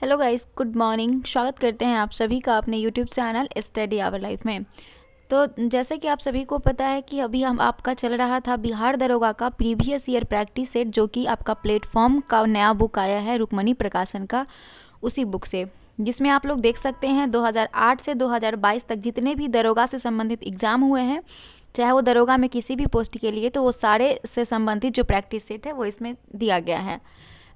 Hello guys, good morning. स्वागत करते हैं आप सभी का अपने YouTube channel study our life में। तो जैसे कि आप सभी को पता है कि अभी हम आपका चल रहा था बिहार दरोगा का प्रीवियस ईयर प्रैक्टिस सेट, जो कि आपका प्लेटफॉर्म का नया बुक आया है रुक्मणी प्रकाशन का, उसी बुक से, जिसमें आप लोग देख सकते हैं 2008 से 2022 तक जितने भी दरोगा से संबंधित एग्ज़ाम हुए हैं, चाहे वो दरोगा में किसी भी पोस्ट के लिए, तो वो सारे से संबंधित जो प्रैक्टिस सेट है वो इसमें दिया गया है।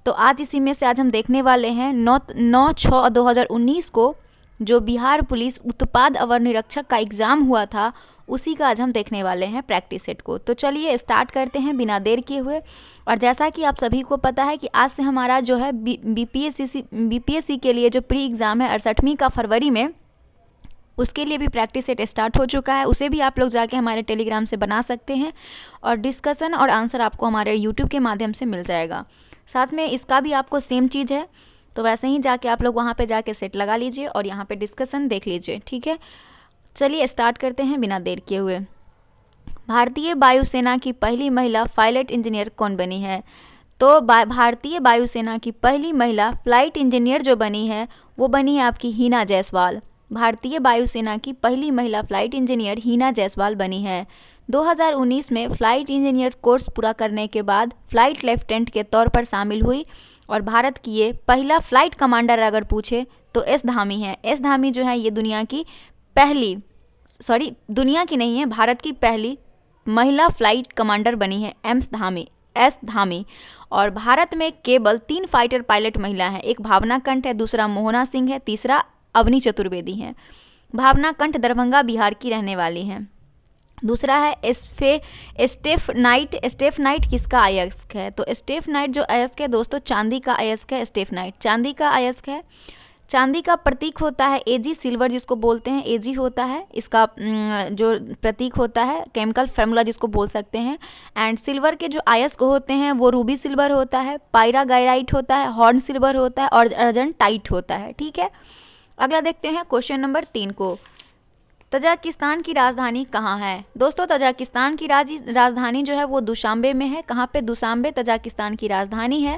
तो आज इसी में से आज हम देखने वाले हैं 9/6/2019 को जो बिहार पुलिस उत्पाद अवर निरीक्षक का एग्ज़ाम हुआ था, उसी का आज हम देखने वाले हैं प्रैक्टिस सेट को। तो चलिए स्टार्ट करते हैं बिना देर किए हुए। और जैसा कि आप सभी को पता है कि आज से हमारा जो है बीपीएससी के लिए जो प्री एग्ज़ाम है 68वीं का फरवरी में, उसके लिए भी प्रैक्टिस सेट स्टार्ट हो चुका है। उसे भी आप लोग जाके हमारे टेलीग्राम से बना सकते हैं और डिस्कशन और आंसर आपको हमारे यूट्यूब के माध्यम से मिल जाएगा। साथ में इसका भी आपको सेम चीज़ है, तो वैसे ही जाके आप लोग वहाँ पे जाके सेट लगा लीजिए और यहाँ पे डिस्कशन देख लीजिए, ठीक है। चलिए स्टार्ट करते हैं बिना देर किए हुए। भारतीय वायुसेना की पहली महिला पायलट इंजीनियर कौन बनी है? तो भारतीय वायुसेना की पहली महिला फ्लाइट इंजीनियर जो बनी है वो बनी है आपकी हिना जायसवाल। भारतीय वायुसेना की पहली महिला फ्लाइट इंजीनियर हिना जायसवाल बनी है। 2019 में फ्लाइट इंजीनियर कोर्स पूरा करने के बाद फ्लाइट लेफ्टिनेंट के तौर पर शामिल हुई और भारत की ये पहला फ्लाइट कमांडर अगर पूछे तो एस धामी है। एस धामी जो है ये दुनिया की नहीं है, भारत की पहली महिला फ्लाइट कमांडर बनी है एस धामी। और भारत में केवल 3 फाइटर पायलट महिला हैं। एक भावना कंठ है, दूसरा मोहना सिंह है, तीसरा अवनी चतुर्वेदी है। भावना कंठ दरभंगा बिहार की रहने वाली हैं। दूसरा है स्टेफ नाइट किसका अयस्क है? तो स्टेफ नाइट जो अयस्क है दोस्तों, चांदी का अयस्क है। स्टेफ नाइट चांदी का अयस्क है। चांदी का प्रतीक होता है एजी, सिल्वर जिसको बोलते हैं एजी होता है इसका जो प्रतीक होता है, केमिकल फार्मूला जिसको बोल सकते हैं। एंड सिल्वर के जो अयस्क होते हैं वो रूबी सिल्वर होता है, पायरागाइराइट होता है, हॉर्न सिल्वर होता है और अर्जेंटाइट होता है, ठीक है। अगला देखते हैं क्वेश्चन नंबर 3 को। तजाकिस्तान की राजधानी कहाँ है? दोस्तों तजाकिस्तान की राजधानी जो है वो दुशांबे में है। कहाँ पे? दुशांबे तजाकिस्तान की राजधानी है।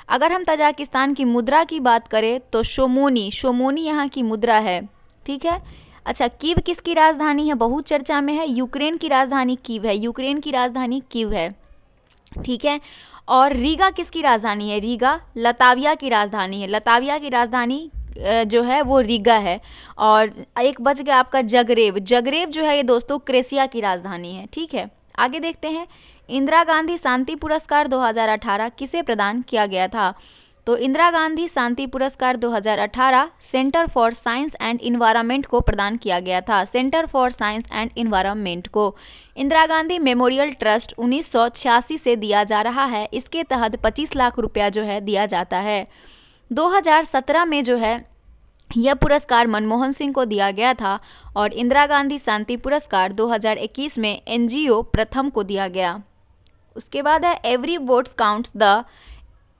अगर हम तजाकिस्तान की मुद्रा की बात करें तो शोमोनी यहाँ की मुद्रा है, ठीक है। अच्छा, कीव किसकी राजधानी है? बहुत चर्चा में है। यूक्रेन की राजधानी कीव है, यूक्रेन की राजधानी कीव है, ठीक है। और रीगा किसकी राजधानी है? रीगा लताविया की राजधानी है। लताविया की राजधानी जो है वो रीगा है। और एक बच गया आपका जगरेब जो है ये दोस्तों क्रोएशिया की राजधानी है, ठीक है। आगे देखते हैं, इंदिरा गांधी शांति पुरस्कार 2018 किसे प्रदान किया गया था? तो इंदिरा गांधी शांति पुरस्कार 2018 centre for science and environment को प्रदान किया गया था। Centre for science and environment को इंदिरा गांधी मेमोरियल ट्रस्ट 1986 से दिया जा रहा है। इसके तहत 25 लाख रुपया जो है दिया जाता है। 2017 में जो है यह पुरस्कार मनमोहन सिंह को दिया गया था और इंदिरा गांधी शांति पुरस्कार 2021 में एनजीओ प्रथम को दिया गया। उसके बाद है every votes counts the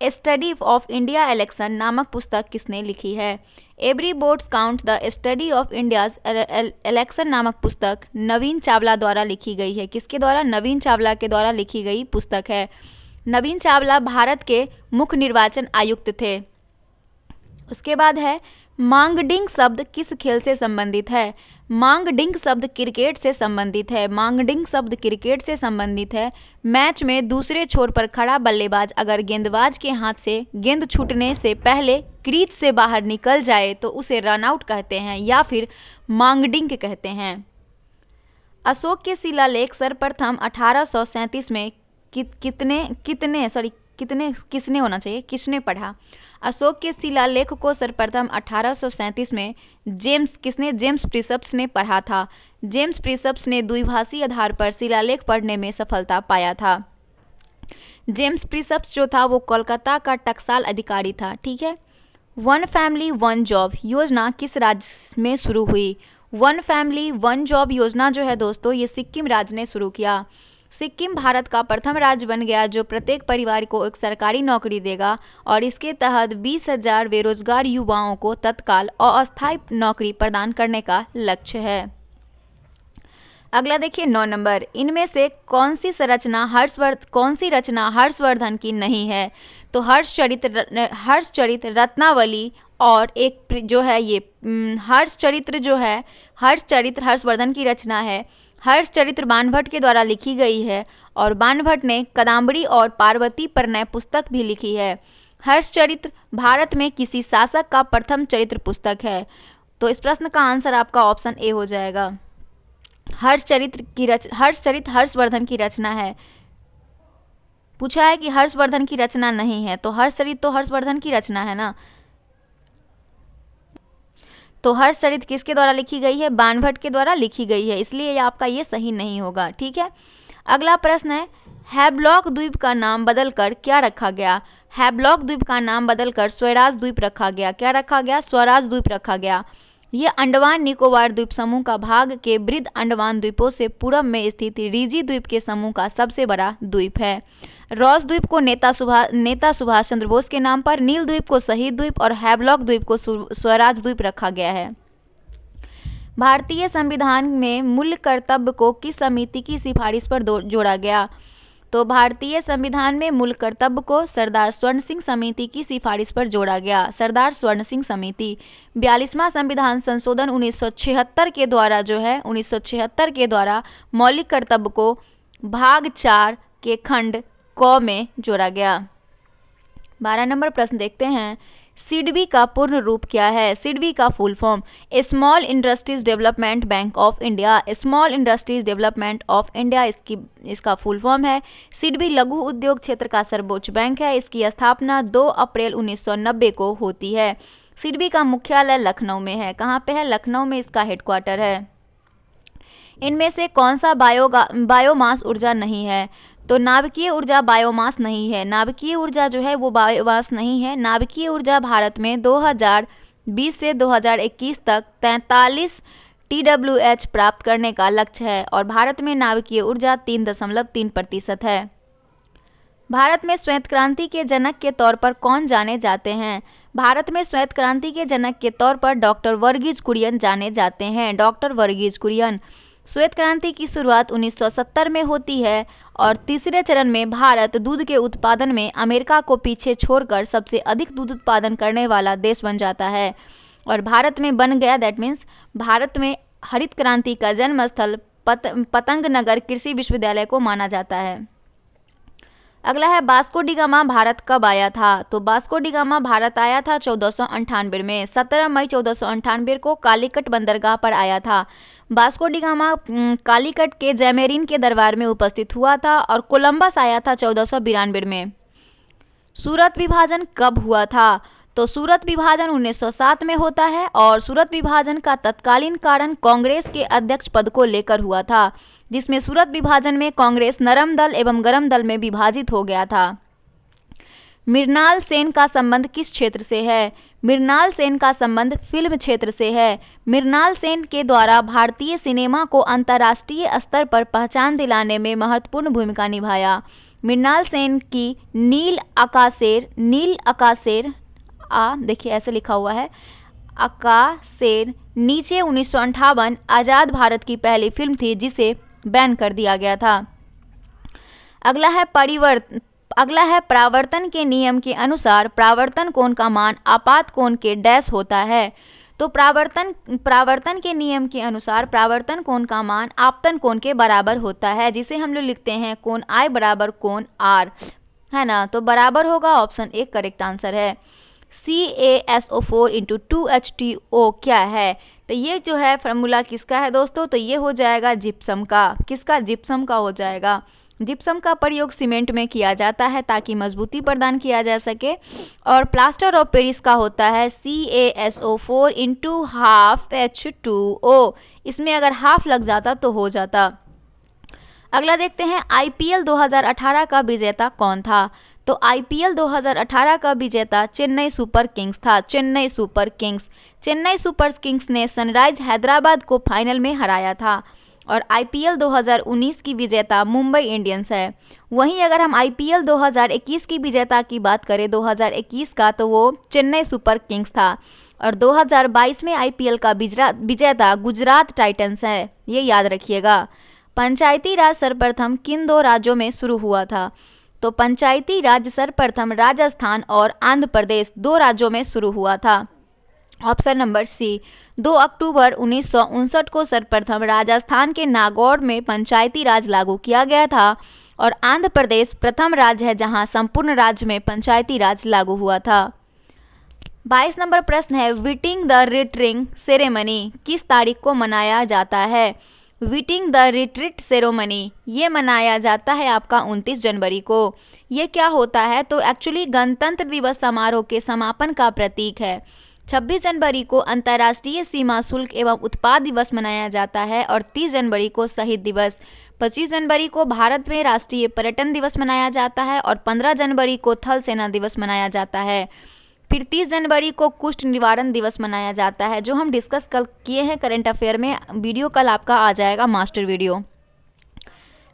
study of India election नामक पुस्तक किसने लिखी है? Every votes count the study of India's election नामक पुस्तक नवीन चावला द्वारा लिखी गई है। किसके द्वारा? नवीन चावला के द्वारा लिखी गई पुस्तक है। नवीन चावला भारत के मुख्य निर्वाचन आयुक्त थे। उसके बाद है मांगडिंग शब्द किस खेल से संबंधित है? मांगडिंग शब्द क्रिकेट से संबंधित है। मांगडिंग शब्द क्रिकेट से संबंधित है। मैच में दूसरे छोर पर खड़ा बल्लेबाज अगर गेंदबाज के हाथ से गेंद छूटने से पहले क्रीज से बाहर निकल जाए तो उसे रन आउट कहते हैं या फिर मांगडिंग कहते हैं। अशोक के शिलालेख सर्वप्रथम 1837 में किसने पढ़ा? अशोक के शिलालेख को सर्वप्रथम 1837 में जेम्स प्रिसप्स ने पढ़ा था। जेम्स प्रिसप्स ने द्विभाषी आधार पर शिलालेख पढ़ने में सफलता पाया था। जेम्स प्रिसप्स जो था वो कोलकाता का टकसाल अधिकारी था, ठीक है। वन फैमिली वन जॉब योजना किस राज्य में शुरू हुई? वन फैमिली वन जॉब योजना जो है दोस्तों ये सिक्किम राज्य ने शुरू किया। सिक्किम भारत का प्रथम राज्य बन गया जो प्रत्येक परिवार को एक सरकारी नौकरी देगा और इसके तहत 20,000 बेरोजगार युवाओं को तत्काल और अस्थायी नौकरी प्रदान करने का लक्ष्य है। अगला देखिए 9 नंबर, इनमें से कौन सी रचना हर्षवर्धन की नहीं है? तो हर्षचरित रत्नावली और एक जो है ये हर्षचरित्र जो है, हर्षचरित्र हर्षवर्धन की रचना है। हर्षचरित्र बाणभट्ट के द्वारा लिखी गई है और बाणभट्ट ने कादम्बरी और पार्वती परिणय पुस्तक भी लिखी है। हर्षचरित्र भारत में किसी शासक का प्रथम चरित्र पुस्तक है। तो इस प्रश्न का आंसर आपका ऑप्शन ए हो जाएगा। हर्षचरित हर्षवर्धन की रचना है। पूछा है कि हर्षवर्धन की रचना नहीं है, तो हर्षचरित तो हर्षवर्धन की रचना है ना। तो हर्षचरित किसके द्वारा लिखी गई है? बाणभट्ट के द्वारा लिखी गई है, इसलिए आपका ये सही नहीं होगा। ठीक है, अगला प्रश्न है, हैवलॉक द्वीप का नाम बदलकर क्या रखा गया? हैवलॉक द्वीप का नाम बदलकर स्वराज द्वीप रखा गया। क्या रखा गया? स्वराज द्वीप रखा गया। ये अंडमान निकोबार द्वीप समूह का भाग के बृहद अंडमान द्वीपों से पूर्व में स्थित रिजी द्वीप के समूह का सबसे बड़ा द्वीप है। रॉस द्वीप को नेता सुभाष चंद्र बोस के नाम पर, नील द्वीप को शहीद द्वीप और हैवलॉक द्वीप को स्वराज द्वीप रखा गया है। भारतीय संविधान में मूल कर्तव्य को किस समिति की सिफारिश पर जोड़ा गया? तो भारतीय संविधान में मूल कर्तव्य को सरदार स्वर्ण सिंह समिति की सिफारिश पर जोड़ा गया। सरदार स्वर्ण सिंह समिति 42वां संविधान संशोधन 1976 के द्वारा जो है 1976 के द्वारा मौलिक कर्तव्य को भाग 4 के खंड क में जोड़ा गया। 12 नंबर प्रश्न देखते हैं, सिडबी का पूर्ण रूप क्या है? सिडबी का full form small industries development bank of India. Small industries development of India इसका फुल फॉर्म है। सिडबी लघु उद्योग क्षेत्र का सर्वोच्च बैंक है। इसकी स्थापना 2 अप्रैल 1990 को होती है। सिडबी का मुख्यालय लखनऊ में है। कहाँ पे है? लखनऊ में इसका हेडक्वार्टर है। इनमें से कौन सा बायोमास ऊर्जा नहीं है? तो नाभिकीय ऊर्जा बायोमास नहीं है। नाभिकीय ऊर्जा जो है वो बायोमास नहीं है। नाभिकीय ऊर्जा भारत में 2020 से 2021 तक 43 TWH प्राप्त करने का लक्ष्य है और भारत में नाभिकीय ऊर्जा 3.3% है। भारत में श्वेत क्रांति के जनक के तौर पर कौन जाने जाते हैं? भारत में श्वेत क्रांति के जनक के तौर पर डॉक्टर वर्गीज कुरियन जाने जाते हैं। डॉक्टर वर्गीज कुरियन। श्वेत क्रांति की शुरुआत 1970 में होती है और तीसरे चरण में भारत दूध के उत्पादन में अमेरिका को पीछे छोड़कर सबसे अधिक दूध उत्पादन करने वाला देश बन जाता है और भारत में बन गया। दैट मीन्स भारत में हरित क्रांति का जन्म स्थल पतंग नगर कृषि विश्वविद्यालय को माना जाता है। अगला है, वास्को डी गामा भारत कब आया था? तो वास्को डी गामा भारत आया था 1498 में। 17 मई 1498 को कालीकट बंदरगाह पर आया था। वास्को डी गामा कालीकट के जैमेरिन के दरबार में उपस्थित हुआ था और कोलंबस आया था 1492 में। सूरत विभाजन कब हुआ था? तो सूरत विभाजन 1907 में होता है और सूरत विभाजन का तत्कालीन कारण कांग्रेस के अध्यक्ष पद को लेकर हुआ था, जिसमें सूरत विभाजन में कांग्रेस नरम दल एवं गरम दल में विभाजित हो गया था। मृणाल सेन का संबंध किस क्षेत्र से है? मृणाल सेन का संबंध फिल्म क्षेत्र से है। मृणाल सेन के द्वारा भारतीय सिनेमा को अंतर्राष्ट्रीय स्तर पर पहचान दिलाने में महत्वपूर्ण भूमिका निभाया। मृणाल सेन की नील आकाशेर देखिए ऐसे लिखा हुआ है, आकाशेर नीचे 1958 आज़ाद भारत की पहली फिल्म थी जिसे बैन कर दिया गया था। अगला है परावर्तन के नियम के अनुसार परावर्तन कोण का मान आपात कोण के डैश होता है। तो परावर्तन के नियम के अनुसार परावर्तन कोण का मान आपतन कोण के बराबर होता है, जिसे हम लोग लिखते हैं कोण I बराबर कोण R, है ना। तो बराबर होगा, ऑप्शन ए करेक्ट आंसर है। CaSO4 × 2H2O क्या है? तो ये जो है फार्मूला किसका है दोस्तों? तो ये हो जाएगा जिप्सम का। किसका? जिप्सम का हो जाएगा। जिप्सम का प्रयोग सीमेंट में किया जाता है ताकि मजबूती प्रदान किया जा सके। और प्लास्टर ऑफ पेरिस का होता है CaSO4 × ½ H2O। इसमें अगर हाफ लग जाता तो हो जाता। अगला देखते हैं, IPL 2018 का विजेता कौन था? तो IPL 2018 का विजेता चेन्नई सुपर किंग्स था। चेन्नई सुपर किंग्स ने सनराइज हैदराबाद को फाइनल में हराया था और IPL 2019 की विजेता मुंबई इंडियंस है। वहीं अगर हम IPL 2021 की विजेता की बात करें 2021 का, तो वो चेन्नई सुपर किंग्स था और 2022 में IPL का विजेता गुजरात टाइटंस है, ये याद रखिएगा। पंचायती राज सर्वप्रथम किन 2 राज्यों में शुरू हुआ था? तो पंचायती राज सर्वप्रथम राजस्थान और आंध्र प्रदेश 2 राज्यों में शुरू हुआ था। ऑप्शन नंबर सी, 2 अक्टूबर 1959 को सर्वप्रथम राजस्थान के नागौर में पंचायती राज लागू किया गया था और आंध्र प्रदेश प्रथम राज्य है जहां संपूर्ण राज्य में पंचायती राज लागू हुआ था। 22 नंबर प्रश्न है, वीटिंग द रिट्रीट सेरेमनी किस तारीख को मनाया जाता है? वीटिंग द रिट्रीट सेरेमनी ये मनाया जाता है आपका 29 जनवरी को। ये क्या होता है? तो एक्चुअली गणतंत्र दिवस समारोह के समापन का प्रतीक है। 26 जनवरी को अंतर्राष्ट्रीय सीमा शुल्क एवं उत्पाद दिवस मनाया जाता है और 30 जनवरी को शहीद दिवस, 25 जनवरी को भारत में राष्ट्रीय पर्यटन दिवस मनाया जाता है और 15 जनवरी को थल सेना दिवस मनाया जाता है। फिर 30 जनवरी को कुष्ठ निवारण दिवस मनाया जाता है, जो हम डिस्कस कल किए हैं करंट अफेयर में। वीडियो कल आपका आ जाएगा, मास्टर वीडियो।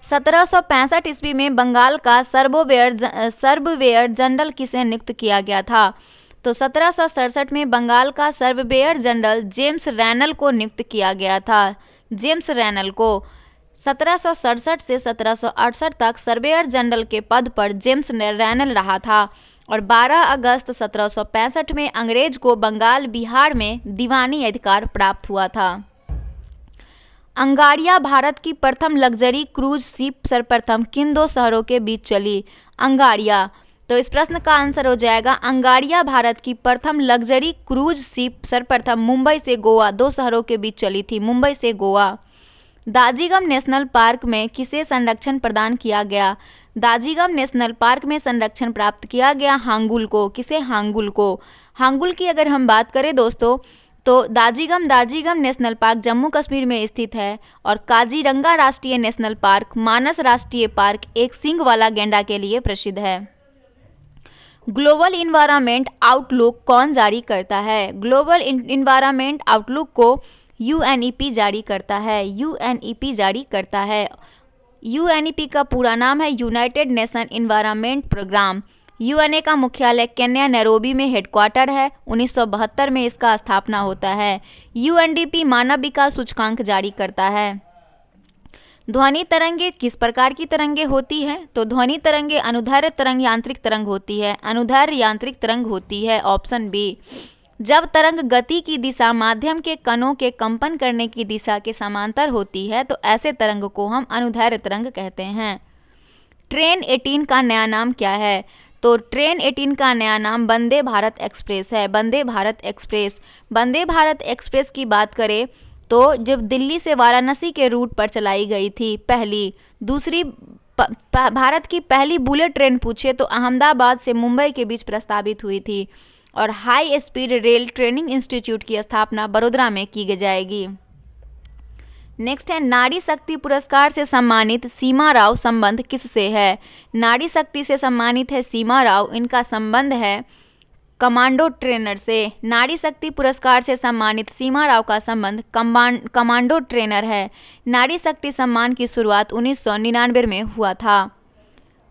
1765 ईस्वी में बंगाल का सर्वेयर जनरल किसे नियुक्त किया गया था? तो 1767 में बंगाल का सर्वेयर जनरल जेम्स रैनल को नियुक्त किया गया था। जेम्स रैनल को 1767 से 1768 तक सर्वेयर जनरल के पद पर जेम्स रैनल रहा था और 12 अगस्त 1765 में अंग्रेज को बंगाल बिहार में दीवानी अधिकार प्राप्त हुआ था। अंगारिया भारत की प्रथम लग्जरी क्रूज शिप सर्वप्रथम किन 2 शहरों के बीच चली? अंगारिया, तो इस प्रश्न का आंसर हो जाएगा अंगारिया भारत की प्रथम लग्जरी क्रूज शिप सर्वप्रथम मुंबई से गोवा 2 शहरों के बीच चली थी, मुंबई से गोवा। दाजीगम नेशनल पार्क में किसे संरक्षण प्रदान किया गया? दाजीगम नेशनल पार्क में संरक्षण प्राप्त किया गया हांगुल को। किसे? हांगुल को। हांगुल की अगर हम बात करें दोस्तों, तो दाजीगम नेशनल पार्क जम्मू कश्मीर में स्थित है और काजीरंगा राष्ट्रीय नेशनल पार्क, मानस राष्ट्रीय पार्क एक सींग वाला गैंडा के लिए प्रसिद्ध है। ग्लोबल इन्वायरमेंट आउटलुक कौन जारी करता है? ग्लोबल इन्वायरमेंट आउटलुक को यूएनईपी जारी करता है। यूएनईपी जारी करता है। यूएनईपी का पूरा नाम है united nation environment programme. UNA का मुख्यालय केन्या नैरोबी में हेडक्वार्टर है। 1972 में इसका स्थापना होता है। यूएनडीपी मानव विकास सूचकांक जारी करता है। ध्वनि तरंगे किस प्रकार की तरंगे होती हैं? तो ध्वनि तरंगे अनुदैर्घ्य तरंग यांत्रिक तरंग होती है। अनुदैर्घ्य यांत्रिक तरंग होती है, ऑप्शन बी। जब तरंग गति की दिशा माध्यम के कणों के कंपन करने की दिशा के समांतर होती है तो ऐसे तरंग को हम अनुदैर्घ्य तरंग कहते हैं। ट्रेन 18 का नया नाम क्या है? तो ट्रेन 18 का नया नाम वंदे भारत एक्सप्रेस है। वंदे भारत एक्सप्रेस। वंदे भारत एक्सप्रेस की बात करें तो जब दिल्ली से वाराणसी के रूट पर चलाई गई थी दूसरी भारत की पहली बुलेट ट्रेन पूछे तो अहमदाबाद से मुंबई के बीच प्रस्तावित हुई थी और high speed rail training institute की स्थापना बड़ोदरा में की जाएगी। नेक्स्ट है, नारी शक्ति पुरस्कार से सम्मानित सीमा राव संबंध किससे है? नारी शक्ति से सम्मानित है सीमा राव, इनका संबंध है कमांडो ट्रेनर से। नारी शक्ति पुरस्कार से सम्मानित सीमा राव का संबंध कमांडो ट्रेनर है। नारी शक्ति सम्मान की शुरुआत 1999 में हुआ था।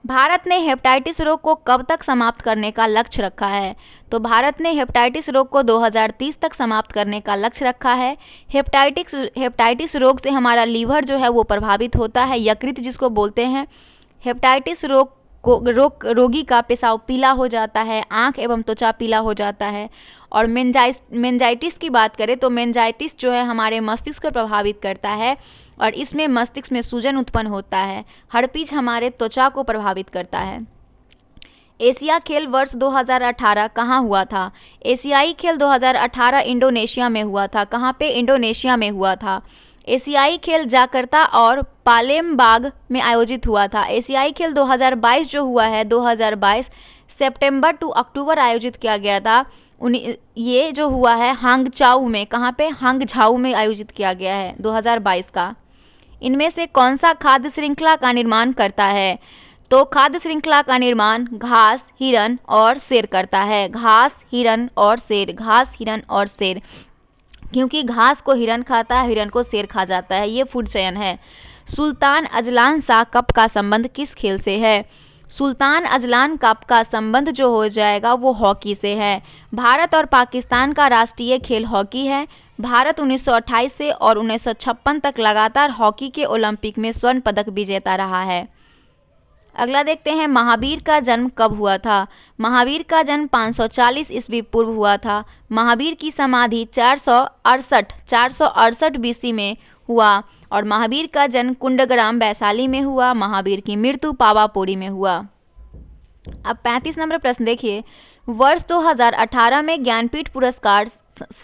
भारत ने हेपेटाइटिस रोग को कब तक समाप्त करने का लक्ष्य रखा है? तो भारत ने हेपेटाइटिस रोग को 2030 तक समाप्त करने का लक्ष्य रखा है। हेपेटाइटिस रोग से हमारा लीवर जो है वो प्रभावित होता है, यकृत जिसको बोलते हैं। हेपेटाइटिस रोगी का पेशाब पीला हो जाता है, आंख एवं त्वचा पीला हो जाता है। और मेंजाइटिस की बात करें तो मेंजाइटिस जो है हमारे मस्तिष्क को प्रभावित करता है और इसमें मस्तिष्क में सूजन उत्पन्न होता है। हर्पीज हमारे त्वचा को प्रभावित करता है। एशिया खेल वर्ष 2018 कहाँ हुआ था? एशियाई खेल 2018 इंडोनेशिया में हुआ था। कहाँ पे? इंडोनेशिया में हुआ था। एशियाई खेल जाकर्ता और पालेमबांग में आयोजित हुआ था। एशियाई खेल 2022 जो हुआ है 2022 सितंबर टू अक्टूबर आयोजित किया गया था। ये जो हुआ है हांगझाऊ में। कहाँ पे? हांगझाऊ में आयोजित किया गया है 2022 का। इनमें से कौन सा खाद्य श्रृंखला का निर्माण करता है? तो खाद्य श्रृंखला का निर्माण घास, हिरण और शेर करता है। घास, हिरण और शेर। घास, हिरण और शेर, क्योंकि घास को हिरण खाता है, हिरण को शेर खा जाता है। ये फूड चयन है। सुल्तान अजलान शाह कप का संबंध किस खेल से है? सुल्तान अजलान कप का संबंध जो हो जाएगा वो हॉकी से है। भारत और पाकिस्तान का राष्ट्रीय खेल हॉकी है। भारत 1928 से और 1956 तक लगातार हॉकी के ओलंपिक में स्वर्ण पदक विजेता रहा है। अगला देखते हैं महावीर का जन्म कब हुआ था। महावीर का जन्म 540 ईस्वी पूर्व हुआ था। महावीर की समाधि 468 बीसी में हुआ और महावीर का जन्म कुंडग्राम वैशाली में हुआ। महावीर की मृत्यु पावापुरी में हुआ। अब 35 नंबर प्रश्न देखिए, वर्ष 2018 में ज्ञानपीठ पुरस्कार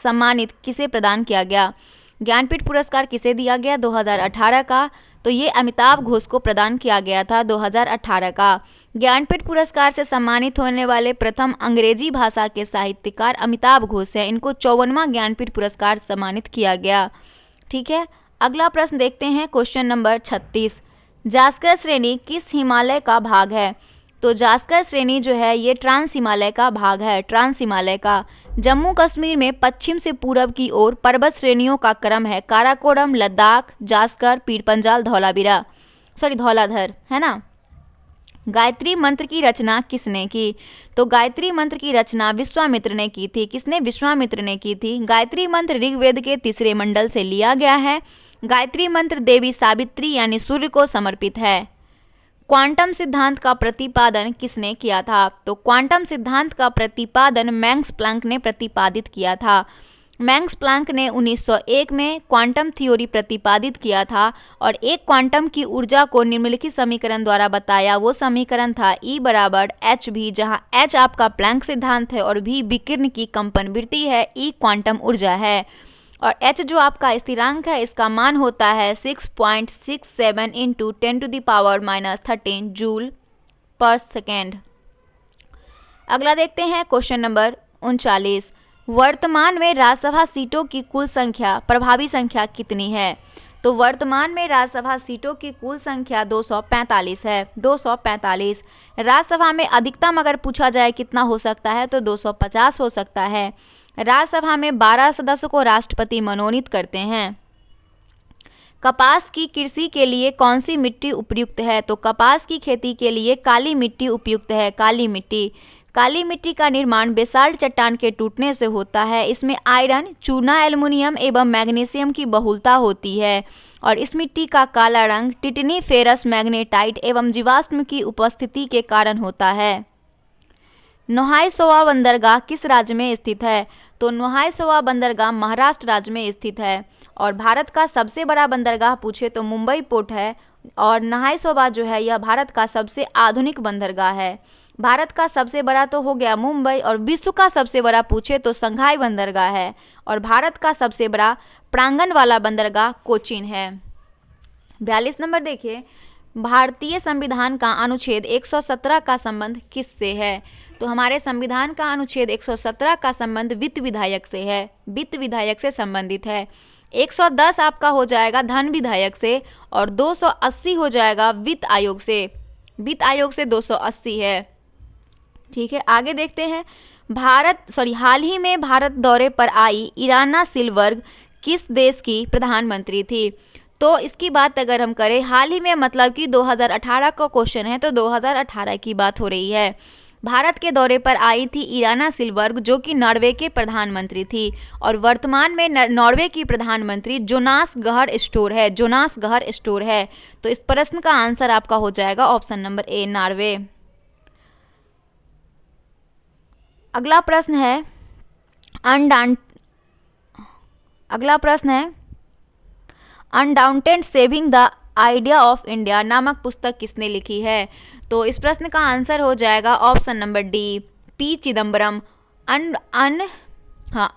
सम्मानित किसे प्रदान किया गया। ज्ञानपीठ पुरस्कार किसे दिया गया 2018 का, तो ये अमिताभ घोष को प्रदान किया गया था 2018 का। ज्ञानपीठ पुरस्कार से सम्मानित होने वाले प्रथम अंग्रेजी भाषा के साहित्यकार अमिताभ घोष हैं। इनको 54वां ज्ञानपीठ पुरस्कार सम्मानित किया गया। ठीक है, अगला प्रश्न देखते हैं, क्वेश्चन नंबर 36, जास्कर श्रेणी किस हिमालय का भाग है। तो जास्कर श्रेणी जो है ये ट्रांस हिमालय का भाग है, ट्रांस हिमालय का। जम्मू कश्मीर में पश्चिम से पूरब की ओर पर्वत श्रेणियों का क्रम है काराकोरम, लद्दाख, जास्कर, पीरपंजाल, धौलाधर, है ना। गायत्री मंत्र की रचना किसने की। तो गायत्री मंत्र की रचना विश्वामित्र ने की थी। किसने, विश्वामित्र ने की थी। गायत्री मंत्र ऋग्वेद के 3 मंडल से लिया गया है। गायत्री मंत्र देवी सावित्री यानी सूर्य को समर्पित है। क्वांटम सिद्धांत का प्रतिपादन किसने किया था। तो क्वांटम सिद्धांत का प्रतिपादन मैक्स प्लैंक ने प्रतिपादित किया था। मैक्स प्लैंक ने 1901 में क्वांटम थ्योरी प्रतिपादित किया था और एक क्वांटम की ऊर्जा को निम्नलिखित समीकरण द्वारा बताया। वो समीकरण था E बराबर hv, जहाँ h आपका प्लैंक सिद्धांत है और v विकिरण की कंपनवृत्ति है, E क्वांटम ऊर्जा है और h जो आपका स्थिरांक है इसका मान होता है 6.67 इंटू 10⁻⁻13 जूल पर सेकेंड। अगला देखते हैं क्वेश्चन नंबर 39, वर्तमान में राज्यसभा सीटों की कुल संख्या, प्रभावी संख्या कितनी है। तो वर्तमान में राज्यसभा सीटों की कुल संख्या 245 है, 245। राज्यसभा में अधिकतम अगर पूछा जाए कितना हो सकता है तो 250 हो सकता है। राज्यसभा में 12 सदस्यों को राष्ट्रपति मनोनीत करते हैं। कपास की कृषि के लिए कौन सी मिट्टी उपयुक्त है। तो कपास की खेती के लिए काली मिट्टी उपयुक्त है, काली मिट्टी। काली मिट्टी का निर्माण बेसाल्ट चट्टान के टूटने से होता है। इसमें आयरन, चूना, एल्युमिनियम एवं मैग्नीशियम की बहुलता होती है और इस मिट्टी का काला रंग टिटनी, फेरस, मैग्नेटाइट एवं जीवाश्म की उपस्थिति के कारण होता है। नोहाई सोवा बंदरगाह किस राज्य में स्थित है। तो नोहाई सोवा बंदरगाह महाराष्ट्र राज्य में स्थित है और भारत का सबसे बड़ा बंदरगाह पूछे तो मुंबई पोर्ट है और नोहाई सोवा जो है यह भारत का सबसे आधुनिक बंदरगाह है। भारत का सबसे बड़ा तो हो गया मुंबई और विश्व का सबसे बड़ा पूछे तो संघाई बंदरगाह है और भारत का सबसे बड़ा प्रांगण वाला बंदरगाह कोचीन है। 42 नंबर देखिए, भारतीय संविधान का अनुच्छेद 117 का संबंध किससे है। तो हमारे संविधान का अनुच्छेद 117 का संबंध वित्त विधायक से है, वित्त विधायक से संबंधित है। 110 आपका हो जाएगा धन विधायक से और 280 हो जाएगा वित्त आयोग से, वित्त आयोग से 280 है। ठीक है, आगे देखते हैं। हाल ही में भारत दौरे पर आई इराना सिलबर्ग किस देश की प्रधानमंत्री थी। तो इसकी बात अगर हम करें हाल ही में मतलब कि 2018 का क्वेश्चन है तो 2018 की बात हो रही है। भारत के दौरे पर आई थी इराना सिलबर्ग जो कि नॉर्वे के प्रधानमंत्री थी और वर्तमान में नॉर्वे की प्रधानमंत्री जोनास गहर स्टोर है, जोनास गहर स्टोर है। तो इस प्रश्न का आंसर आपका हो जाएगा ऑप्शन नंबर ए, नॉर्वे। अगला प्रश्न है undaunted saving the idea of India नामक पुस्तक किसने लिखी है। तो इस प्रश्न का आंसर हो जाएगा option number D, P Chidambaram.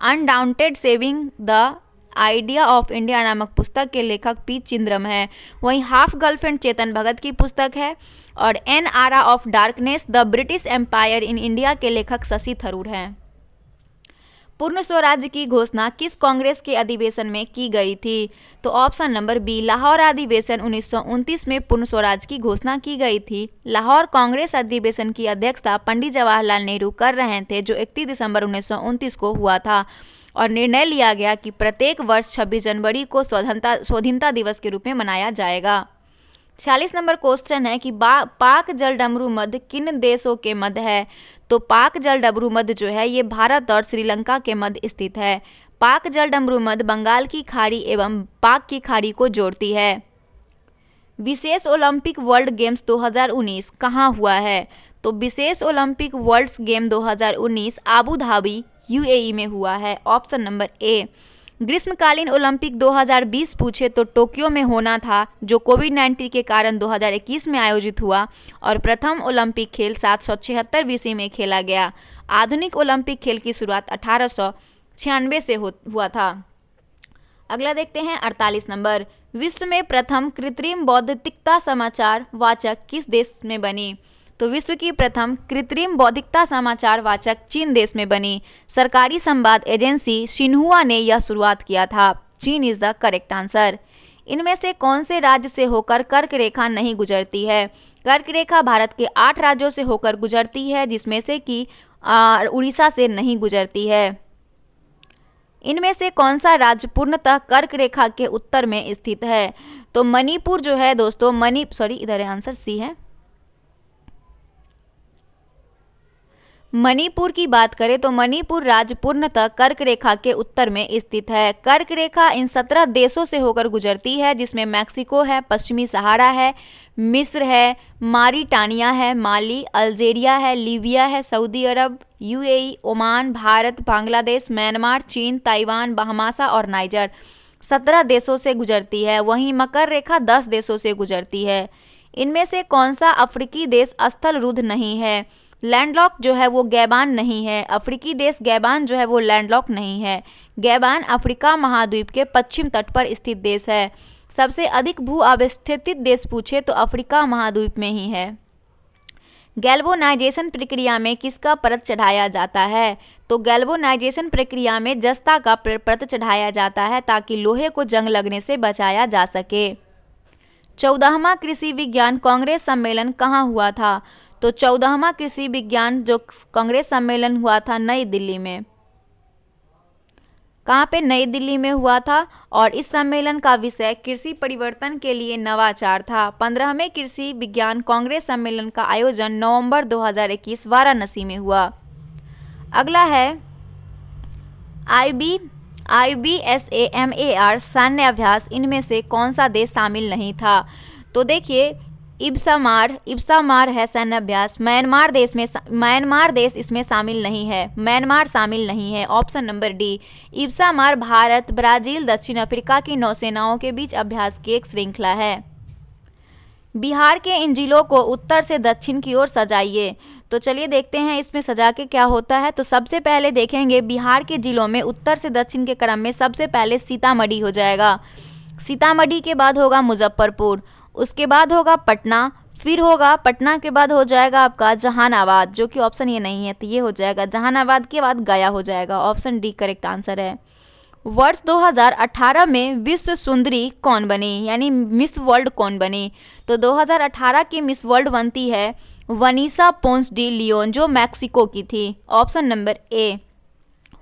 Undaunted saving the idea of India नामक पुस्तक के लेखक पी चिदम्बरम है। वहीं हाफ गर्लफ्रेंड चेतन भगत की पुस्तक है और an era of darkness the British empire in India के लेखक शशि थरूर हैं। पूर्ण स्वराज्य की घोषणा किस कांग्रेस के अधिवेशन में की गई थी। तो ऑप्शन नंबर बी, लाहौर अधिवेशन 1929 में पूर्ण स्वराज की घोषणा की गई थी। लाहौर कांग्रेस अधिवेशन की अध्यक्षता पंडित जवाहरलाल नेहरू कर रहे थे जो 31 दिसंबर 1929 को हुआ था और निर्णय लिया गया कि प्रत्येक वर्ष 26 जनवरी को स्वाधीनता दिवस के रूप में मनाया जाएगा। 46 नंबर क्वेश्चन है कि पाक जलडमरू मध्य किन देशों के मध्य है। तो पाक जलडमरू मध्य जो है ये भारत और श्रीलंका के मध्य स्थित है। पाक जलडमरू मध्य बंगाल की खाड़ी एवं पाक की खाड़ी को जोड़ती है। विशेष ओलंपिक वर्ल्ड गेम्स 2019 कहाँ हुआ है? तो विशेष Olympic world game 2019 Abu Dhabi UAE में हुआ है। Option number A. ग्रीष्मकालीन ओलंपिक 2020 पूछे तो टोक्यो में होना था, जो कोविड-19 के कारण 2021 में आयोजित हुआ और प्रथम ओलंपिक खेल 776 BC में खेला गया। आधुनिक ओलंपिक खेल की शुरुआत 1896 से हुआ था। अगला देखते हैं 48 नंबर। विश्व में प्रथम कृत्रिम बौद्धिकता समाचार वाचक किस देश में बनी? तो विश्व की प्रथम कृत्रिम बौद्धिकता समाचार वाचक चीन देश में बनी। सरकारी संवाद एजेंसी शिन्हुआ ने यह शुरुआत किया था। चीन इज द करेक्ट आंसर। इनमें से कौन से राज्य से होकर कर्क रेखा नहीं गुजरती है? कर्क रेखा भारत के 8 राज्यों से होकर गुजरती है, जिसमें से कि उड़ीसा से नहीं गुजरती है। इनमें से कौन सा राज्य पूर्णतः कर्क रेखा के उत्तर में स्थित है? तो मणिपुर जो है दोस्तों, इधर है आंसर सी है। मणिपुर की बात करें तो मणिपुर राज्य पूर्णतः कर्क रेखा के उत्तर में स्थित है। कर्क रेखा इन 17 देशों से होकर गुजरती है, जिसमें मैक्सिको है, पश्चिमी सहारा है, मिस्र है, मारिटानिया है, माली, अल्जेरिया है, लीबिया है, Saudi Arab, UAE, Oman, Bharat, Bangladesh, Myanmar, चीन, ताइवान, बहामासा और नाइजर। 17 देशों से गुजरती है। वहीं मकर रेखा 10 देशों से गुजरती है। इनमें से कौन सा अफ्रीकी देश स्थल रुद्ध नहीं है? लैंडलॉक जो है वो गैबान नहीं है। अफ्रीकी देश गैबान जो है वो लैंडलॉक नहीं है। गैबान अफ्रीका महाद्वीप के पश्चिम तट पर स्थित देश है। सबसे अधिक भू अवस्थित देश पूछे तो अफ्रीका महाद्वीप में ही है। गैल्वेनाइजेशन प्रक्रिया में किसका परत चढ़ाया जाता है? तो गैल्वेनाइजेशन प्रक्रिया में जस्ता का परत चढ़ाया जाता है, ताकि लोहे को जंग लगने से बचाया जा सके। 14वां कृषि विज्ञान कांग्रेस सम्मेलन कहाँ हुआ था? तो 14वां कृषि विज्ञान जो कांग्रेस सम्मेलन हुआ था नई दिल्ली में। कहाँ पे? नई दिल्ली में हुआ था। और इस सम्मेलन का विषय कृषि परिवर्तन के लिए नवाचार था। 15वें कृषि विज्ञान कांग्रेस सम्मेलन का आयोजन नवंबर 2021 वाराणसी में हुआ। अगला है IBSAMAR सैन्य अभ्यास। इनमें से कौन सा देश शामिल नहीं था? तो देखिए, इब्सामार है सैन्य अभ्यास। म्यांमार देश इसमें शामिल नहीं है। म्यांमार शामिल नहीं है। Option number D. IBSAMAR Bharat, Brazil, दक्षिण अफ्रीका की नौसेनाओं के बीच अभ्यास की एक श्रृंखला है। बिहार के इन जिलों को उत्तर से दक्षिण की ओर सजाइए। तो चलिए देखते हैं इसमें सजा के क्या होता है। तो सबसे पहले देखेंगे बिहार के जिलों में उत्तर से दक्षिण के क्रम में सबसे पहले सीतामढ़ी हो जाएगा। सीतामढ़ी के बाद होगा मुजफ्फरपुर, उसके बाद होगा पटना, फिर होगा पटना के बाद हो जाएगा आपका जहानाबाद, जो कि ऑप्शन ये नहीं है तो ये हो जाएगा। जहानाबाद के बाद गया हो जाएगा। ऑप्शन डी करेक्ट आंसर है। वर्ष 2018 में विश्व सुंदरी कौन बनी, यानी मिस वर्ल्ड कौन बनी? तो 2018 की मिस वर्ल्ड बनती है वनीसा पोंस डी लियोन, जो मैक्सिको की थी। ऑप्शन नंबर ए।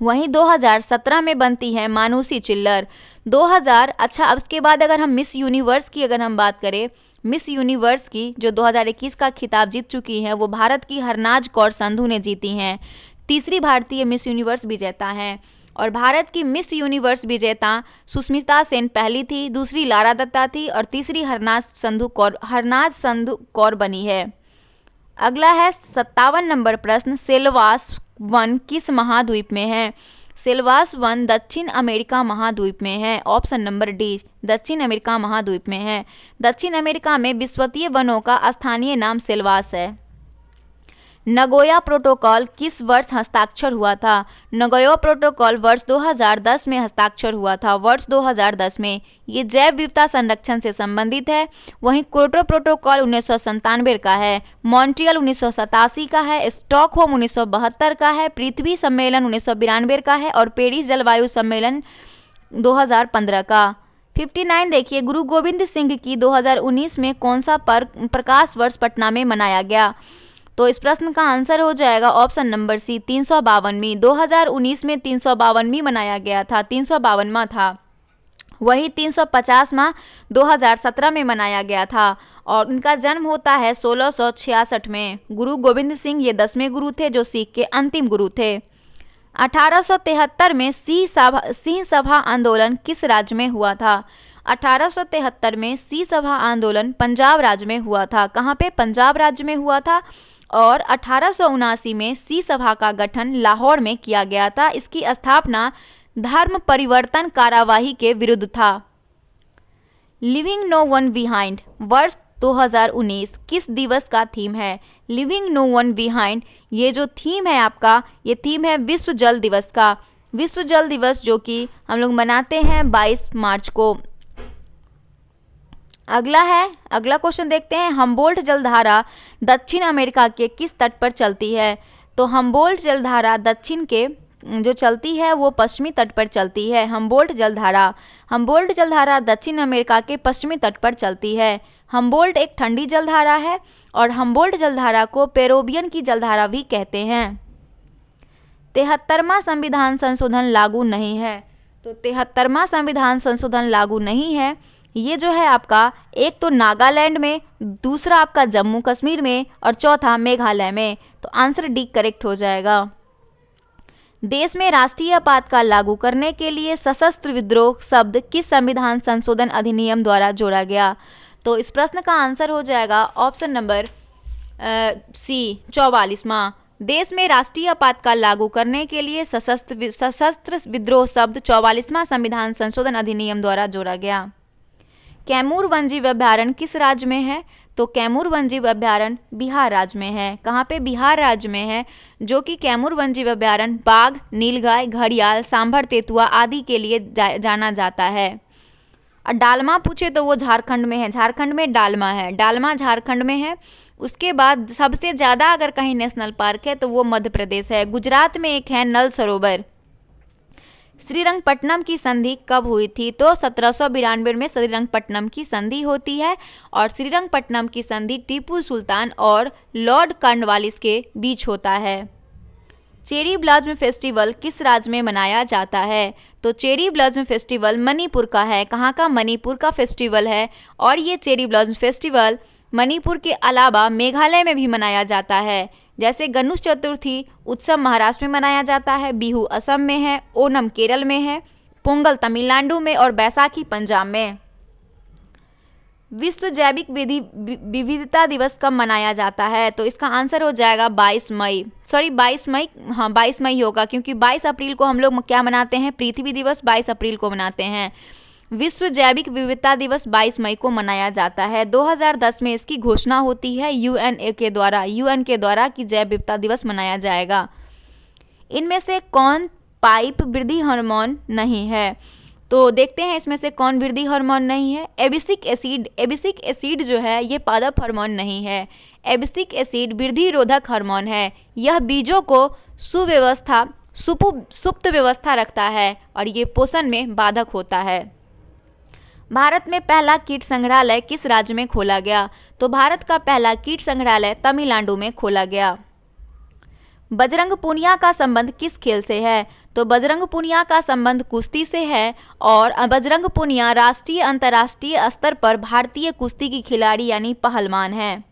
वहीं 2017 में बनती है मानुषी चिल्लर। 2000 अच्छा, अब इसके बाद अगर हम मिस यूनिवर्स की अगर हम बात करें, मिस यूनिवर्स की जो 2021 का खिताब जीत चुकी हैं वो भारत की हरनाज कौर संधू ने जीती हैं। तीसरी भारतीय मिस यूनिवर्स विजेता हैं। और भारत की मिस यूनिवर्स विजेता सुष्मिता सेन पहली थी, दूसरी लारा दत्ता थी और तीसरी हरनाज संधू कौर बनी है। अगला है 57 नंबर प्रश्न। सेल्वास वन किस महाद्वीप में है? सेल्वास वन दक्षिण अमेरिका महाद्वीप में है। ऑप्शन नंबर डी दक्षिण अमेरिका महाद्वीप में है। दक्षिण अमेरिका में विश्ववीय वनों का स्थानीय नाम सेल्वास है। नगोया प्रोटोकॉल किस वर्ष हस्ताक्षर हुआ था? नगोया प्रोटोकॉल वर्ष 2010 में हस्ताक्षर हुआ था। वर्ष 2010 में ये जैव विविधता संरक्षण से संबंधित है। वहीं क्योटो प्रोटोकॉल 1997 का है, मॉन्ट्रियल 1987 का है, स्टॉकहोम 1972 का है, पृथ्वी सम्मेलन 1992 का है और पेरिस जलवायु सम्मेलन 2015 का। 59 देखिए, गुरु गोविंद सिंह की 2019 में कौन सा प्रकाश वर्ष पटना में मनाया गया? तो इस प्रश्न का आंसर हो जाएगा ऑप्शन नंबर सी 352वीं। 2019 में 352वीं मनाया गया था, 352वां था। वही 350वां 2017 में मनाया गया था और उनका जन्म होता है 1666 में। गुरु गोविंद सिंह ये 10वें गुरु थे जो सिख के अंतिम गुरु थे। 1873 में सिंह सभा आंदोलन किस राज्य में हुआ था? 1873 में सी सभा आंदोलन पंजाब राज्य में हुआ था। कहाँ पे? पंजाब राज्य में हुआ था। और 1879 में सी सभा का गठन लाहौर में किया गया था। इसकी स्थापना धर्म परिवर्तन कार्यवाही के विरुद्ध था। लिविंग नो वन बिहाइंड वर्ष 2019 किस दिवस का थीम है? लिविंग नो वन बिहाइंड, ये जो थीम है आपका, ये थीम है विश्व जल दिवस का। विश्व जल दिवस जो कि हम लोग मनाते हैं 22 मार्च को। अगला क्वेश्चन देखते हैं। हम्बोल्ट जलधारा दक्षिण अमेरिका के किस तट पर चलती है? तो हम्बोल्ट जलधारा दक्षिण के जो चलती है वो पश्चिमी तट पर चलती है। हम्बोल्ट जलधारा दक्षिण अमेरिका के पश्चिमी तट पर चलती है। हम्बोल्ट एक ठंडी जलधारा है और हम्बोल्ट जलधारा को पेरोबियन की जलधारा भी कहते हैं। 73वां संविधान संशोधन लागू नहीं है। तो 73वां संविधान संशोधन लागू नहीं है। ये जो है आपका, एक तो नागालैंड में, दूसरा आपका जम्मू कश्मीर में और चौथा मेघालय में। तो आंसर डी करेक्ट हो जाएगा। देश में राष्ट्रीय आपातकाल लागू करने के लिए सशस्त्र विद्रोह शब्द किस संविधान संशोधन अधिनियम द्वारा जोड़ा गया? तो इस प्रश्न का आंसर हो जाएगा ऑप्शन नंबर सी 44वां। देश में राष्ट्रीय आपातकाल लागू करने के लिए सशस्त्र विद्रोह शब्द 44वां संविधान संशोधन अधिनियम द्वारा जोड़ा गया। कैमूर वन्यजीव अभ्यारण्य किस राज्य में है? तो कैमूर वन्यजीव अभ्यारण्य बिहार राज्य में है। कहाँ पे? बिहार राज्य में है, जो कि कैमूर वन्यजीव अभ्यारण्य बाघ, नीलगाय, घड़ियाल, सांभर, तेतुआ आदि के लिए जाना जाता है। और डालमा पूछे तो वो झारखंड में है। झारखंड में डालमा है। डालमा झारखंड में है। उसके बाद सबसे ज़्यादा अगर कहीं नेशनल पार्क है तो वो मध्य प्रदेश है। गुजरात में एक है नल सरोवर। श्रीरंगपट्टनम की संधि कब हुई थी? तो 1792 में श्रीरंगपट्टनम की संधि होती है। और श्रीरंगपट्टनम की संधि टीपू सुल्तान और लॉर्ड कॉर्नवालिस के बीच होता है। चेरी ब्लॉसम फेस्टिवल किस राज्य में मनाया जाता है? तो चेरी ब्लॉसम फेस्टिवल मणिपुर का है। कहाँ का? मणिपुर का फेस्टिवल है। और ये चेरी ब्लॉसम फेस्टिवल मणिपुर के अलावा मेघालय में भी मनाया जाता है। जैसे गणेश चतुर्थी उत्सव महाराष्ट्र में मनाया जाता है, बिहू असम में है, ओणम केरल में है, पोंगल तमिलनाडु में और बैसाखी पंजाब में। विश्व जैविक विविधता दिवस कब मनाया जाता है? तो इसका आंसर हो जाएगा 22 मई। हाँ 22 मई होगा, क्योंकि 22 अप्रैल को हम लोग क्या मनाते हैं? पृथ्वी दिवस 22 अप्रैल को मनाते हैं। विश्व जैविक विविधता दिवस 22 मई को मनाया जाता है। 2010 में इसकी घोषणा होती है यूएन के द्वारा कि जैव विविधता दिवस मनाया जाएगा। इनमें से कौन पाइप वृद्धि हार्मोन नहीं है? तो देखते हैं इसमें से कौन वृद्धि हार्मोन नहीं है। एबिसिक एसिड जो है ये पादप हार्मोन नहीं है। एबिसिक एसिड वृद्धि रोधक हार्मोन है। यह बीजों को सुप्त व्यवस्था रखता है और ये पोषण में बाधक होता है। भारत में पहला कीट संग्रहालय किस राज्य में खोला गया? तो भारत का पहला कीट संग्रहालय तमिलनाडु में खोला गया। बजरंग पूनिया का संबंध किस खेल से है? तो बजरंग पूनिया का संबंध कुश्ती से है। और बजरंग पूनिया राष्ट्रीय अंतर्राष्ट्रीय स्तर पर भारतीय कुश्ती की खिलाड़ी यानी पहलवान है।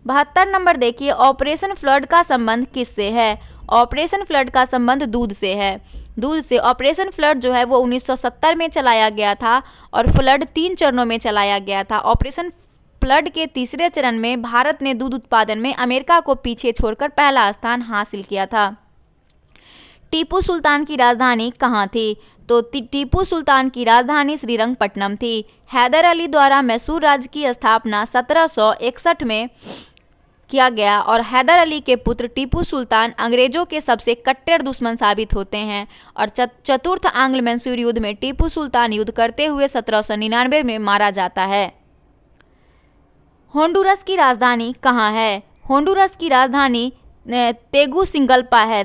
72 नंबर देखिए, ऑपरेशन फ्लड का संबंध किससे है? ऑपरेशन फ्लड का संबंध दूध से है। दूध से। ऑपरेशन फ्लड जो है वो 1970 में चलाया गया था और फ्लड 3 चरणों में चलाया गया था। ऑपरेशन फ्लड के तीसरे चरण में भारत ने दूध उत्पादन में अमेरिका को पीछे छोड़कर पहला स्थान हासिल किया था। टीपू सुल्तान की राजधानी कहाँ थी? तो टीपू सुल्तान की राजधानी श्रीरंगपट्टनम थी। हैदर अली द्वारा मैसूर राज्य की स्थापना 1761 में किया गया और हैदर अली के पुत्र टीपू सुल्तान अंग्रेजों के सबसे कट्टर दुश्मन साबित होते हैं और चतुर्थ आंग्ल मैसूर युद्ध में टीपू सुल्तान युद्ध करते हुए 1799 में मारा जाता है। होंडुरस की राजधानी कहाँ है? होंडुरस की राजधानी तेगुसिगल्पा है।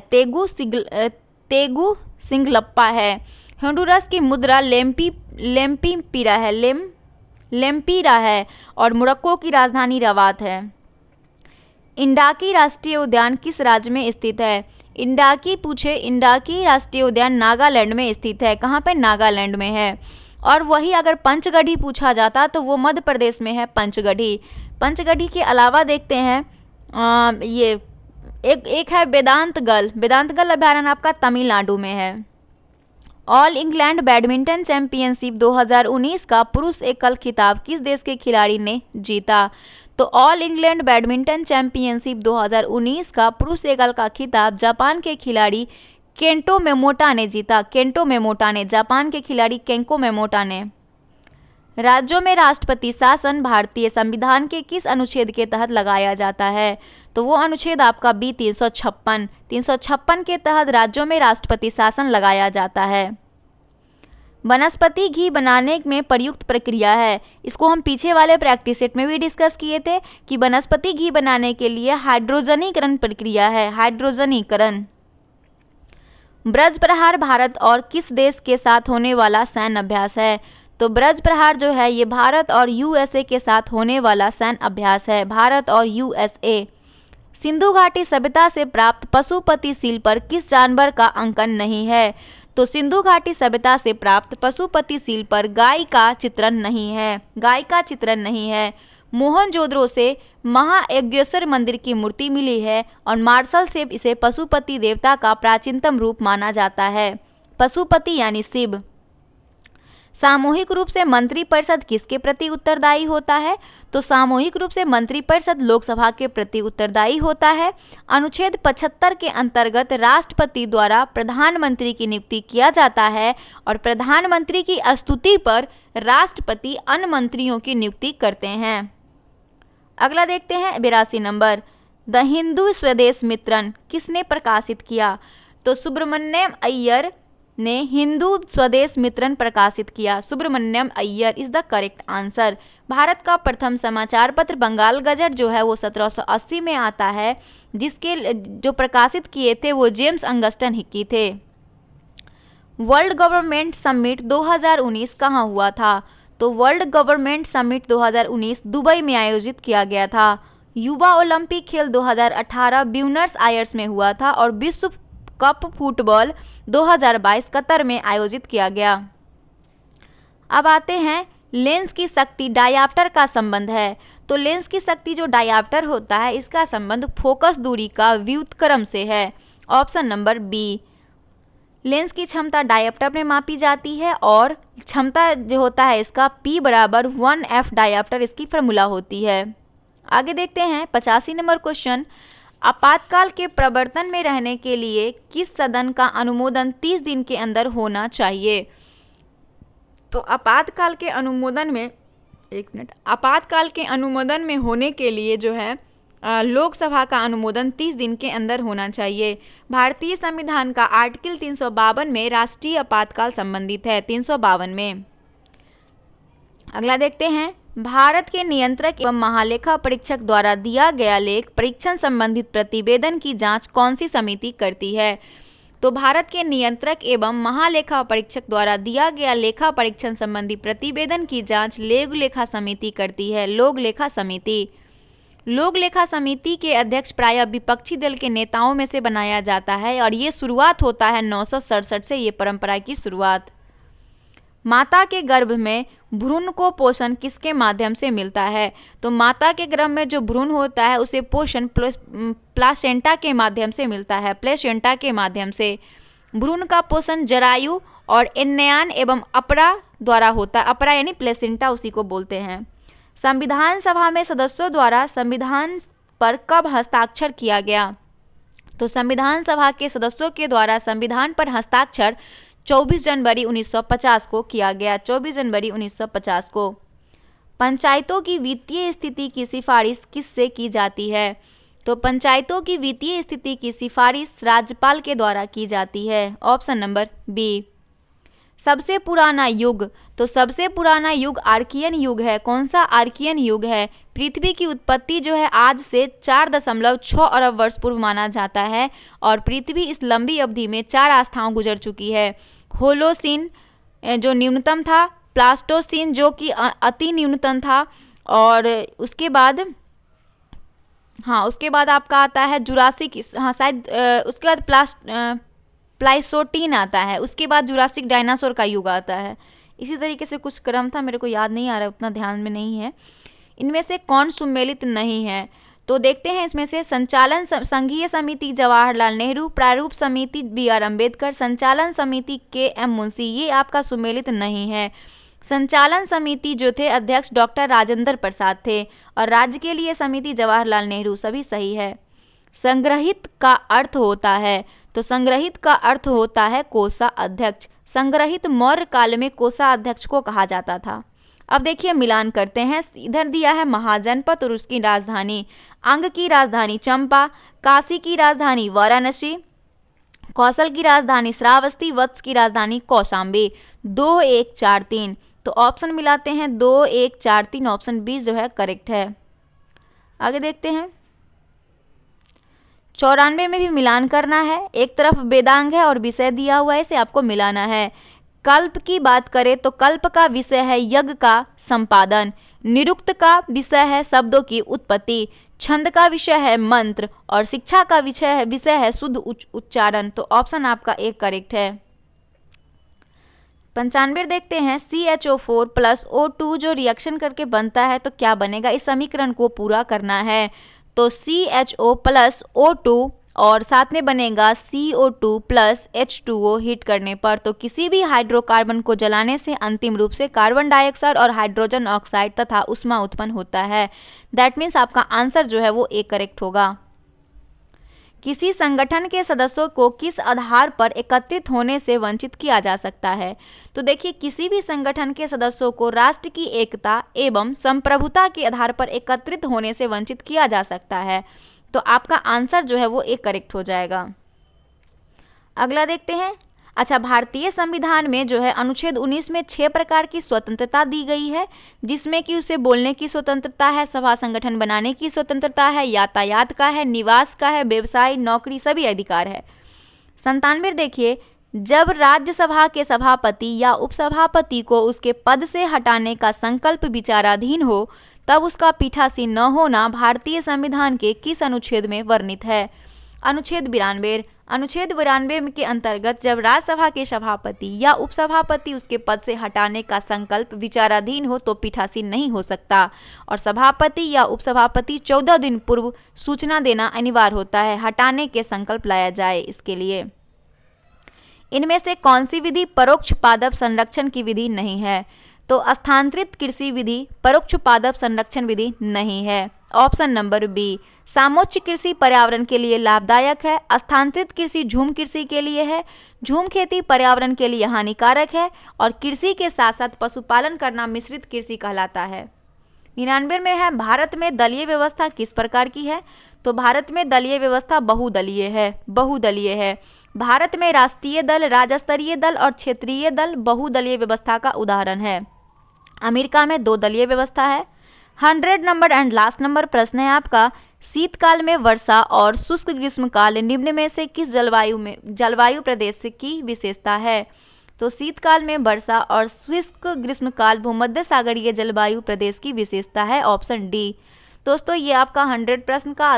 तेगुसिगल्पा है। होंडुरस की मुद्रा लेम्पीरा है और मोरक्को की राजधानी रबात है। इंडाकी राष्ट्रीय उद्यान किस राज्य में स्थित है? इंडाकी राष्ट्रीय उद्यान नागालैंड में स्थित है। कहाँ पे? नागालैंड में है। और वही अगर पंचगढ़ी पूछा जाता तो वो मध्य प्रदेश में है पंचगढ़ी के अलावा देखते हैं ये एक है वेदांतगल अभयारण्य आपका तमिलनाडु में है। ऑल इंग्लैंड बैडमिंटन चैंपियनशिप 2019 का पुरुष एकल खिताब किस देश के खिलाड़ी ने जीता? तो ऑल इंग्लैंड बैडमिंटन चैंपियनशिप 2019 का पुरुष एकल का खिताब जापान के खिलाड़ी केंटो मेमोटा ने जीता। केंटो मेमोटा ने, जापान के खिलाड़ी केंको मेमोटा ने। राज्यों में राष्ट्रपति शासन भारतीय संविधान के किस अनुच्छेद के तहत लगाया जाता है? तो वो अनुच्छेद आपका बी 356। 356 के तहत राज्यों में राष्ट्रपति शासन लगाया जाता है। वनस्पति घी बनाने में प्रयुक्त प्रक्रिया है। इसको हम पीछे वाले प्रैक्टिस सेट में भी डिस्कस किए थे कि वनस्पति घी बनाने के लिए हाइड्रोजनीकरण प्रक्रिया है, हाइड्रोजनीकरण। ब्रज प्रहार भारत और किस देश के साथ होने वाला सैन्य अभ्यास है? तो ब्रज प्रहार जो है ये भारत और यूएसए के साथ होने वाला सैन्य अभ्यास है, भारत और यूएसए। सिंधु घाटी सभ्यता से प्राप्त पशुपति सील पर किस जानवर का अंकन नहीं है? तो सिंधु घाटी सभ्यता से प्राप्त पशुपति सील पर गाय का चित्रण नहीं है, गाय का चित्रण नहीं है। मोहनजोदड़ो से महायज्ञेश्वर मंदिर की मूर्ति मिली है और मार्शल से इसे पशुपति देवता का प्राचीनतम रूप माना जाता है, पशुपति यानी शिव। सामूहिक रूप से मंत्रिपरिषद किसके प्रति उत्तरदायी होता है? तो सामूहिक रूप से मंत्रिपरिषद लोकसभा के प्रति उत्तरदायी होता है। अनुच्छेद 75 के अंतर्गत राष्ट्रपति द्वारा प्रधानमंत्री की नियुक्ति किया जाता है और प्रधानमंत्री की स्तुति पर राष्ट्रपति अन्य मंत्रियों की नियुक्ति करते हैं। अगला देखते हैं 82 नंबर, द हिंदू स्वदेश मित्रन किसने प्रकाशित किया? तो सुब्रमण्यम अय्यर ने हिंदू स्वदेश मित्रन प्रकाशित किया। Subramaniam Iyer is the correct answer. Bharat का प्रथम समाचार पत्र बंगाल गजट जो है वो 1780 में आता है, जिसके जो प्रकाशित किए थे वो जेम्स अंगस्टन हिक्की थे। वर्ल्ड गवर्नमेंट समिट 2019 कहाँ हुआ था? तो वर्ल्ड गवर्नमेंट समिट 2019 दुबई में आयोजित किया गया था। युवा ओलंपिक खेल 2018 ब्यूनस आयर्स में हुआ था और विश्व कप फुटबॉल 2022 कतर में आयोजित किया गया। अब आते हैं लेंस की शक्ति डायाप्टर का संबंध है। तो लेंस की शक्ति जो डायाप्टर होता है इसका संबंध फोकस दूरी का व्युत्क्रम से है, ऑप्शन नंबर बी। लेंस की क्षमता डायाप्टर में मापी जाती है और क्षमता जो होता है इसका P बराबर 1F डायाप्टर इसकी फॉर्मूला होती है। आगे देखते हैं 85 नंबर क्वेश्चन, आपातकाल के प्रवर्तन में रहने के लिए किस सदन का अनुमोदन 30 दिन के अंदर होना चाहिए? तो आपातकाल के अनुमोदन में, एक मिनट, आपातकाल के अनुमोदन में होने के लिए जो है लोकसभा का अनुमोदन 30 दिन के अंदर होना चाहिए। भारतीय संविधान का आर्टिकल 352 में राष्ट्रीय आपातकाल संबंधित है, 352 में। अगला देखते हैं, भारत के नियंत्रक एवं महालेखा परीक्षक द्वारा दिया गया लेख परीक्षण संबंधित प्रतिवेदन की जांच कौन सी समिति करती है? तो भारत के नियंत्रक एवं महालेखा परीक्षक द्वारा दिया गया लेखा परीक्षण संबंधी प्रतिवेदन की जांच लोक लेखा समिति करती है, लोक लेखा समिति। लोक लेखा समिति के अध्यक्ष प्रायः विपक्षी दल के नेताओं में से बनाया जाता है और ये शुरुआत होता है 967 से, ये परंपरा की शुरुआत। माता के गर्भ में भ्रूण को पोषण किसके माध्यम से मिलता है? तो माता के गर्भ में जो भ्रूण होता है उसे पोषण प्लासेंटा के माध्यम से मिलता है, प्लेसेंटा के माध्यम से। भ्रूण का पोषण जरायु और एन्नयान एवं अपरा द्वारा होता है, अपरा यानी प्लेसेंटा उसी को बोलते हैं। संविधान सभा में सदस्यों द्वारा संविधान पर कब हस्ताक्षर किया गया? तो संविधान सभा के सदस्यों के द्वारा संविधान पर हस्ताक्षर 24 जनवरी 1950 को किया गया, 24 जनवरी 1950 को। पंचायतों की वित्तीय स्थिति की सिफारिश किससे की जाती है? तो पंचायतों की वित्तीय स्थिति की सिफारिश राज्यपाल के द्वारा की जाती है, ऑप्शन नंबर बी। सबसे पुराना युग, तो सबसे पुराना युग आर्कियन युग है। कौन सा आर्कियन युग है? पृथ्वी की उत्पत्ति जो है आज से 4.6 अरब वर्ष पूर्व माना जाता है और पृथ्वी इस लंबी अवधि में 4 अवस्थाओं गुजर चुकी है। होलोसीन जो न्यूनतम था, प्लास्टोसीन जो कि अति न्यूनतम था, और उसके बाद आपका आता है जुरासिक, उसके बाद प्लाइसोटीन आता है, उसके बाद जुरासिक डायनासोर का युग आता है। इसी तरीके से कुछ क्रम था, मेरे को याद नहीं आ रहा, उतना ध्यान में नहीं है। इनमें से कौन सुमेलित नहीं है? तो देखते हैं इसमें से संचालन संघीय समिति जवाहरलाल नेहरू, प्रारूप समिति BR अम्बेडकर, संचालन समिति KM मुंशी, ये आपका सुमेलित नहीं है। संचालन समिति जो थे अध्यक्ष डॉक्टर राजेंद्र प्रसाद थे और राज्य के लिए समिति जवाहरलाल नेहरू, सभी सही है। संग्रहित का अर्थ होता है, तो संग्रहित का अर्थ होता है कोषाध्यक्ष। संग्रहित मौर्य काल में कोषाध्यक्ष को कहा जाता था। अब देखिए मिलान करते हैं। इधर दिया है महाजनपद और उसकी राजधानी। अंग की राजधानी चंपा, काशी की राजधानी वाराणसी, कौशल की राजधानी श्रावस्ती, वत्स की राजधानी कौशाम्बी। 2 1 4 3, तो ऑप्शन मिलाते हैं 2 1 4 3, ऑप्शन बी जो है करेक्ट है। आगे देखते हैं 94 में भी मिलान करना है। एक तरफ वेदांग है और विषय दिया हुआ है, इसे आपको मिलाना है। कल्प की बात करें तो कल्प का विषय है यज्ञ का संपादन, निरुक्त का विषय है शब्दों की उत्पत्ति, छंद का विषय है मंत्र और शिक्षा का विषय है शुद्ध उच्चारण। तो ऑप्शन आपका एक करेक्ट है। 95 देखते हैं। CHO4 प्लस O2 जो रिएक्शन करके बनता है तो क्या बनेगा, इस समीकरण को पूरा करना है। तो CHO प्लस O2 और साथ में बनेगा CO2 प्लस H2O हीट करने पर। तो किसी भी हाइड्रोकार्बन को जलाने से अंतिम रूप से कार्बन डाइऑक्साइड और हाइड्रोजन ऑक्साइड तथा उष्मा उत्पन्न होता है। दैट मीन्स आपका आंसर जो है वो ए करेक्ट होगा। किसी संगठन के सदस्यों को किस आधार पर एकत्रित होने से वंचित किया जा सकता है। तो देखिए किसी भी संगठन के सदस्यों को राष्ट्र की एकता एवं संप्रभुता के आधार पर एकत्रित होने से वंचित किया जा सकता है। तो आपका आंसर जो है वो एक करेक्ट हो जाएगा। अगला देखते हैं। अच्छा, भारतीय संविधान में जो है अनुच्छेद 19 में 6 प्रकार की स्वतंत्रता दी गई है, जिसमें कि उसे बोलने की स्वतंत्रता है, सभा संगठन बनाने की स्वतंत्रता है, यातायात का है, निवास का है, व्यवसाय, नौकरी, सभी अधिकार है। 97 देखिए, जब राज्यसभा के सभापति या उपसभापति को उसके पद से हटाने का संकल्प विचाराधीन हो तब उसका पीठासीन न होना भारतीय संविधान के किस अनुच्छेद में वर्णित है। अनुच्छेद 92। अनुच्छेद 92 के अंतर्गत जब राज्यसभा के सभापति या उपसभापति उसके पद से हटाने का संकल्प विचाराधीन हो तो पीठासीन नहीं हो सकता और सभापति या उपसभापति 14 दिन पूर्व सूचना देना अनिवार्य होता है हटाने के संकल्प लाया जाए इसके लिए। इनमें से कौन सी विधि परोक्ष पादप संरक्षण की विधि नहीं है। तो स्थानांतरित कृषि विधि परोक्ष पादप संरक्षण विधि नहीं है। Option number B. सामोच्च कृषि पर्यावरण के लिए लाभदायक है, स्थानांतरित कृषि झूम कृषि के लिए है, झूम खेती पर्यावरण के लिए हानिकारक है और कृषि के साथ साथ पशुपालन करना मिश्रित कृषि कहलाता है। 99 में है, भारत में दलीय व्यवस्था किस प्रकार की है। तो भारत में दलीय व्यवस्था बहुदलीय है। भारत में राष्ट्रीय दल, राज्य स्तरीय दल और क्षेत्रीय दल बहुदलीय व्यवस्था का उदाहरण है। अमेरिका में 2 दलीय व्यवस्था है। 100 नंबर एंड लास्ट नंबर प्रश्न है आपका, शीतकाल में वर्षा और शुष्क ग्रीष्मकाल निम्न में से किस जलवायु प्रदेश की विशेषता है। तो शीतकाल में वर्षा और शुष्क ग्रीष्मकाल भूमध्य सागरीय जलवायु प्रदेश की विशेषता है। Option D. दोस्तों ये आपका 100 प्रश्न का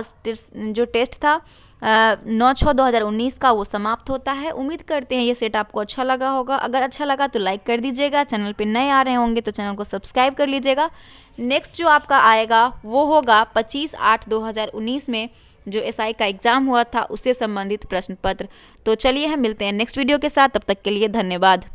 जो टेस्ट था 9/6/2019 का वो समाप्त होता है। उम्मीद करते हैं ये सेट आपको अच्छा लगा होगा। अगर अच्छा लगा तो लाइक कर दीजिएगा, चैनल पे नए आ रहे होंगे तो चैनल को सब्सक्राइब कर लीजिएगा। नेक्स्ट जो आपका आएगा वो होगा 25/8/2019 में जो एसआई का एग्जाम हुआ था उससे संबंधित प्रश्न पत्र। तो चलिए हम मिलते हैं नेक्स्ट वीडियो के साथ, तब तक के लिए धन्यवाद।